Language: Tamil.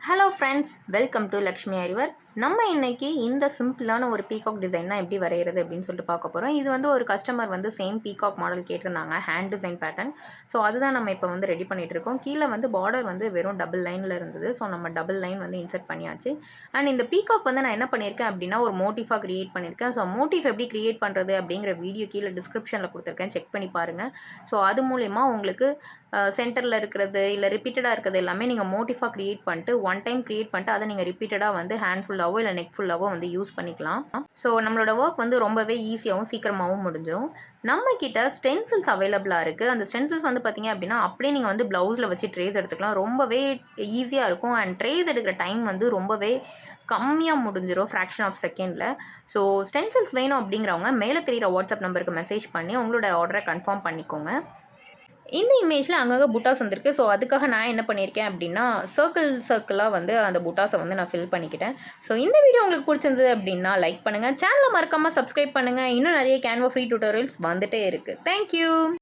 Hello friends, welcome to Lakshmi அறிவர். நம்ம இன்னைக்கு இந்த சிம்பிளான ஒரு பீகாக் டிசைன் தான் எப்படி வரைகிறது அப்படின்னு சொல்லிட்டு பார்க்க போகிறோம். இது வந்து ஒரு கஸ்டமர் வந்து சேம் பீகாக் மாடல் கேட்டிருந்தாங்க, ஹேண்ட் டிசைன் பேட்டர்ன். ஸோ அதுதான் நம்ம இப்போ வந்து ரெடி பண்ணிகிட்டு இருக்கோம். கீழே வந்து பார்டர் வந்து வெறும் டபுள் லைனில் இருந்தது. ஸோ நம்ம டபுள் லைன் வந்து இன்சர்ட் பண்ணியாச்சு. அண்ட் இந்த பீகாக் வந்து நான் என்ன பண்ணியிருக்கேன் அப்படின்னா ஒரு மோட்டிஃபாக க்ரியேட் பண்ணியிருக்கேன். ஸோ மோட்டிஃப் எப்படி க்ரியேட் பண்ணுறது அப்படிங்கிற வீடியோ கீழே டிஸ்கிரிப்ஷனில் கொடுத்துருக்கேன், செக் பண்ணி பாருங்கள். ஸோ அது மூலயமா உங்களுக்கு சென்டரில் இருக்கிறது இல்லை ரிப்பீட்டடாக இருக்கிறது எல்லாமே நீங்கள் மோட்டிஃபாக க்ரியேட் பண்ணிட்டு ஒன் டைம் க்ரியேட் பண்ணிட்டு அதை நீங்கள் ரிப்பீட்டடாக வந்து ஹேண்ட் ஃபுல்லாகவோ இல்லை நெக் ஃபுல்லாகவோ வந்து யூஸ் பண்ணிக்கலாம். ஸோ நம்மளோட ஒர்க் வந்து ரொம்பவே ஈஸியாகவும் சீக்கிரமாகவும் முடிஞ்சிடும். நம்ம கிட்ட ஸ்டென்சில்ஸ் அவைலபிளாக இருக்குது. அந்த ஸ்டென்சில்ஸ் வந்து பார்த்திங்க அப்படின்னா அப்படியே நீங்கள் வந்து ப்ளவுஸில் வச்சு ட்ரேஸ் எடுத்துக்கலாம். ரொம்பவே ஈஸியாக இருக்கும். அண்ட் ட்ரேஸ் எடுக்கிற டைம் வந்து ரொம்பவே கம்மியாக முடிஞ்சிடும், ஃப்ராக்ஷன் ஆஃப் செகண்டில். ஸோ ஸ்டென்சில்ஸ் வேணும் அப்படிங்கிறவங்க மேலே தெரிகிற வாட்ஸ்அப் நம்பருக்கு மெசேஜ் பண்ணி உங்களோட ஆர்டரை கன்ஃபார்ம் பண்ணிக்கோங்க. இந்த இமேஜில் அங்கங்கே புட்டாஸ் வந்திருக்கு. ஸோ அதுக்காக நான் என்ன பண்ணியிருக்கேன் அப்படின்னா சர்க்கிளாக வந்து அந்த புட்டாஸை வந்து நான் ஃபில் பண்ணிக்கிட்டேன். ஸோ இந்த வீடியோ உங்களுக்கு பிடிச்சிருந்தது அப்படின்னா லைக் பண்ணுங்கள், சேனலை மறக்காமல் சப்ஸ்கிரைப் பண்ணுங்கள். இன்னும் நிறைய கேன்வா ஃப்ரீ டியூட்டோரியல்ஸ் வந்துகிட்டே இருக்குது. தேங்க்யூ.